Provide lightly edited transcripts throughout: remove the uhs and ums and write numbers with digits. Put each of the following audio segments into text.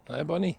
Hi, Bonnie.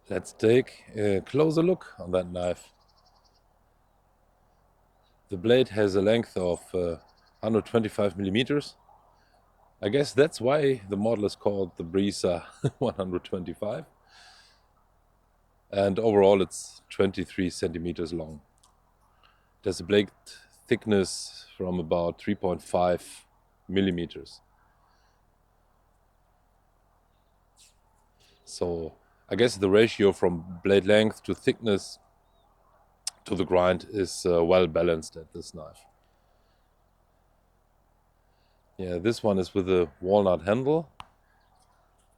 Let's take a closer look on that knife. The blade has a length of 125 millimeters. I guess that's why the model is called the Brisa 125. And overall it's 23 centimeters long. There's a blade thickness from about 3.5 millimeters. So I guess the ratio from blade length to thickness to the grind is well balanced at this knife. Yeah, this one is with a walnut handle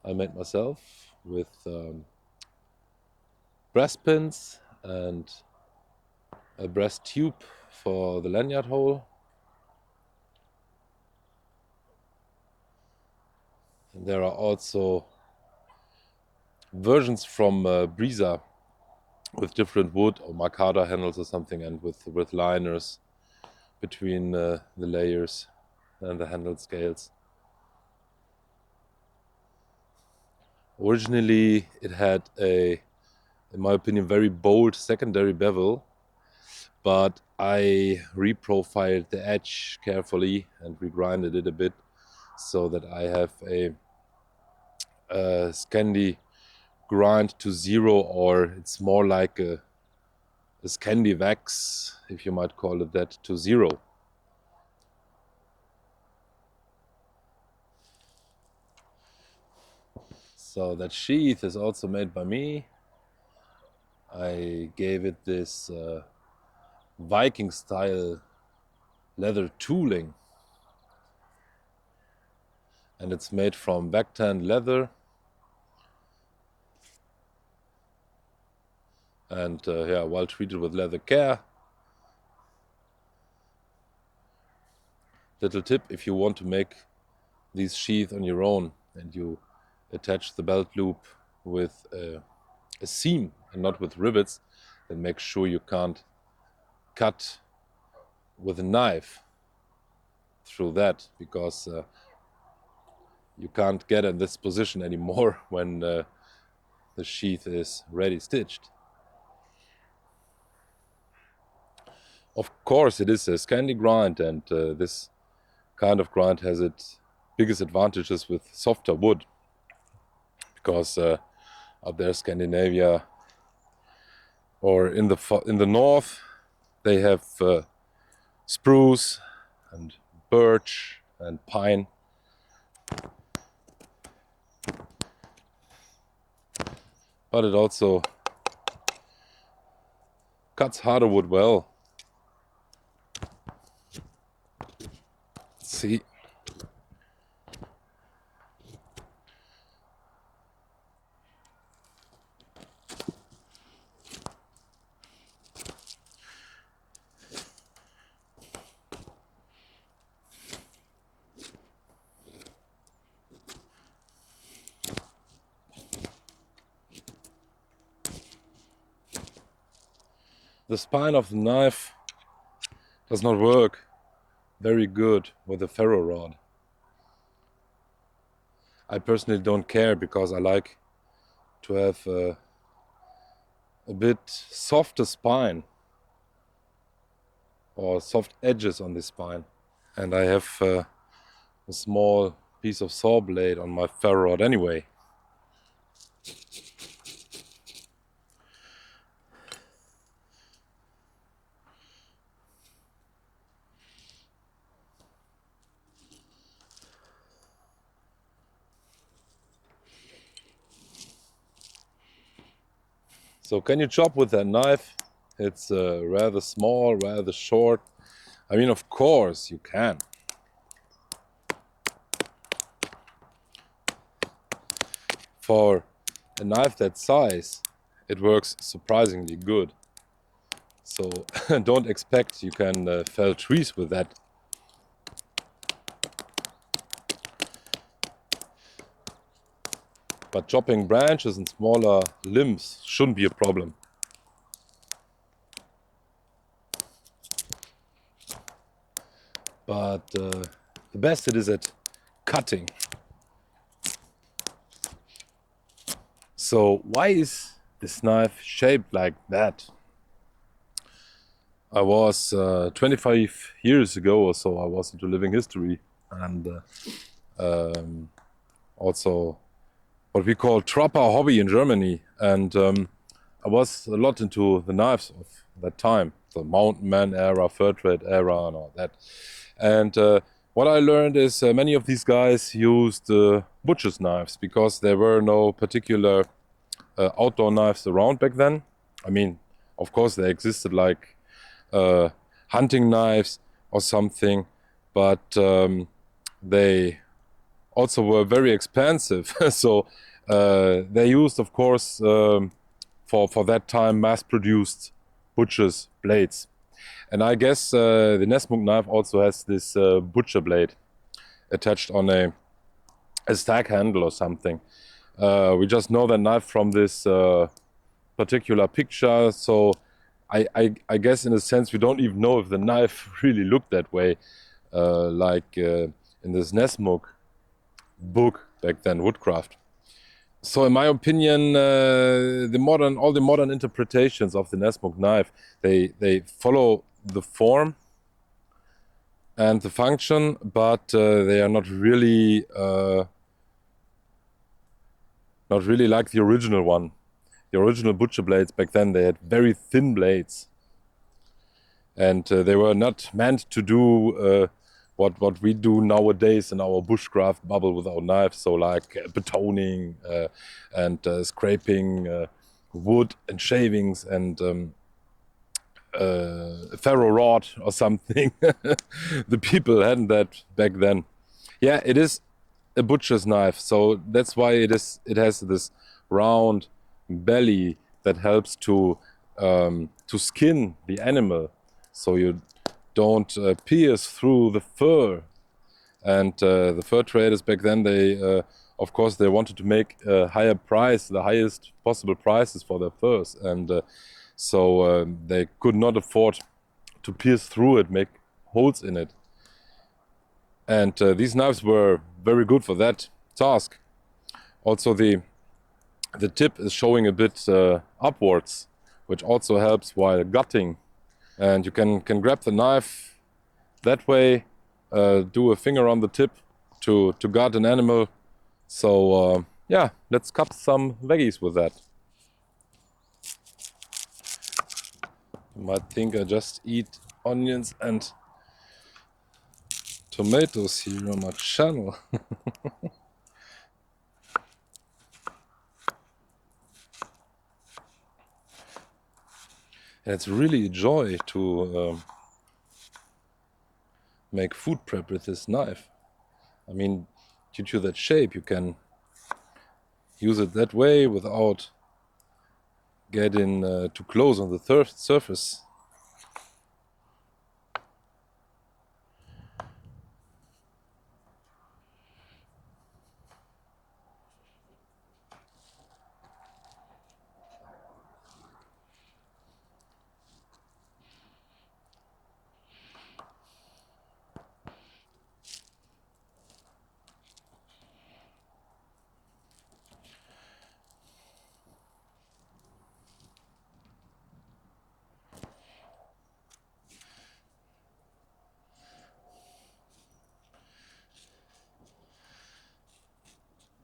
I made myself with brass pins and a brass tube for the lanyard hole. And there are also versions from Brisa with different wood or micarta handles or something, and with liners between the layers and the handle scales. Originally it had a, in my opinion, very bold secondary bevel, but I reprofiled the edge carefully and regrinded it a bit so that I have a Scandi grind to 0, or it's more like a Scandi wax, if you might call it that, to 0. So that sheath is also made by me. I gave it this Viking style leather tooling, and it's made from back-tanned leather and yeah, well treated with leather care. Little tip: if you want to make these sheath on your own and you attach the belt loop with a seam and not with rivets, then make sure you can't cut with a knife through that, because you can't get in this position anymore when the sheath is ready stitched. Of course it is a Scandi grind, and this kind of grind has its biggest advantages with softer wood, because up there Scandinavia or in the north they have spruce and birch and pine, but it also cuts harder wood well. See, the spine of the knife does not work very good with a ferro rod. I personally don't care, because I like to have a bit softer spine or soft edges on the spine. And I have a small piece of saw blade on my ferro rod anyway. So can you chop with that knife? It's rather small, rather short. I mean, of course you can. For a knife that size, it works surprisingly good. So don't expect you can fell trees with that. But chopping branches and smaller limbs shouldn't be a problem. But the best it is at cutting. So why is this knife shaped like that? I was 25 years ago or so, I was into living history, and also what we call trapper hobby in Germany. And I was a lot into the knives of that time, the mountain man era, fur trade era, and all that. And what I learned is many of these guys used butcher's knives because there were no particular outdoor knives around back then. I mean, of course, they existed like hunting knives or something, but they also were very expensive. So they used, of course, for that time, mass-produced butcher's blades. And I guess the Nessmuk knife also has this butcher blade attached on a stack handle or something. We just know that knife from this particular picture, so I guess in a sense we don't even know if the knife really looked that way, like in this Nessmuk book back then, Woodcraft. So in my opinion, all the modern interpretations of the Nessmuk knife, they follow the form and the function, but they are not really like the original one. The original butcher blades back then, they had very thin blades, and they were not meant to do what we do nowadays in our bushcraft bubble with our knives. So like betoning and scraping wood and shavings and ferro rod or something. The people hadn't that back then. Yeah, it is a butcher's knife, so that's why it has this round belly that helps to skin the animal, so you don't pierce through the fur. And the fur traders back then, they of course they wanted to make a higher price, the highest possible prices for their furs, and so they could not afford to pierce through it, make holes in it. And these knives were very good for that task. Also the tip is showing a bit upwards, which also helps while gutting. And you can grab the knife that way, do a finger on the tip to gut an animal. So yeah, let's cut some veggies with that. You might think I just eat onions and tomatoes here on my channel. And it's really a joy to make food prep with this knife. I mean, due to that shape, you can use it that way without getting too close on the surface.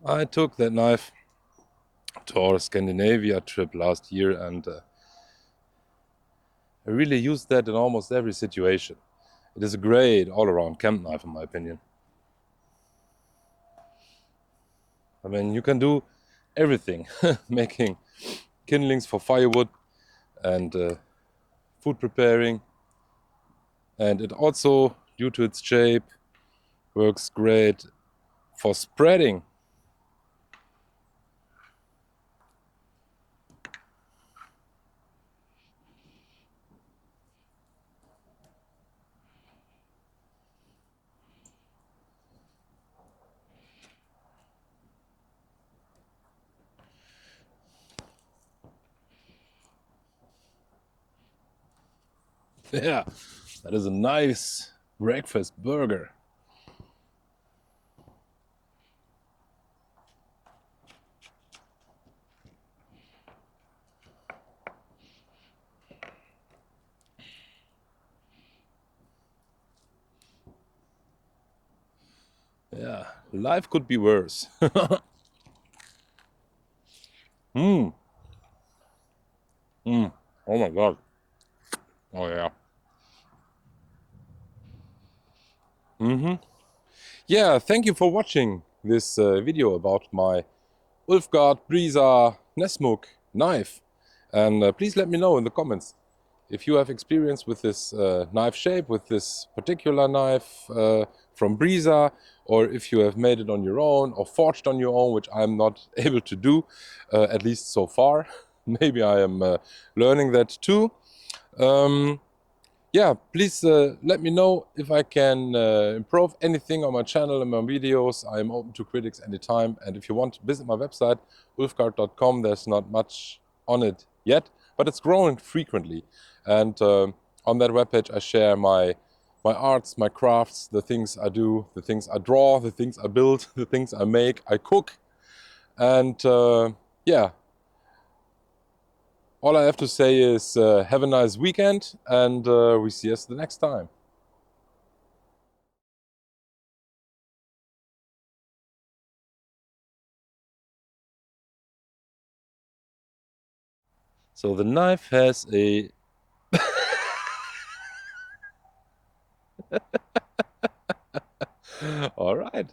I took that knife to our Scandinavia trip last year, and I really used that in almost every situation. It is a great all-around camp knife, in my opinion. I mean, you can do everything, making kindlings for firewood and food preparing. And it also, due to its shape, works great for spreading. Yeah, that is a nice breakfast burger. Yeah, life could be worse. Mm. Mm. Oh my God. Oh yeah. Yeah, thank you for watching this video about my Ulfgard Brisa Nessmuk knife. And please let me know in the comments if you have experience with this knife shape, with this particular knife from Brisa, or if you have made it on your own or forged on your own, which I'm not able to do, at least so far. Maybe I am learning that too. Yeah, please let me know if I can improve anything on my channel and my videos. I'm open to critics anytime. And if you want to visit my website, ulfgard.com, there's not much on it yet, but it's growing frequently. And on that webpage, I share my arts, my crafts, the things I do, the things I draw, the things I build, the things I make, I cook. And yeah, all I have to say is have a nice weekend, and we see us the next time. So the knife has a... All right.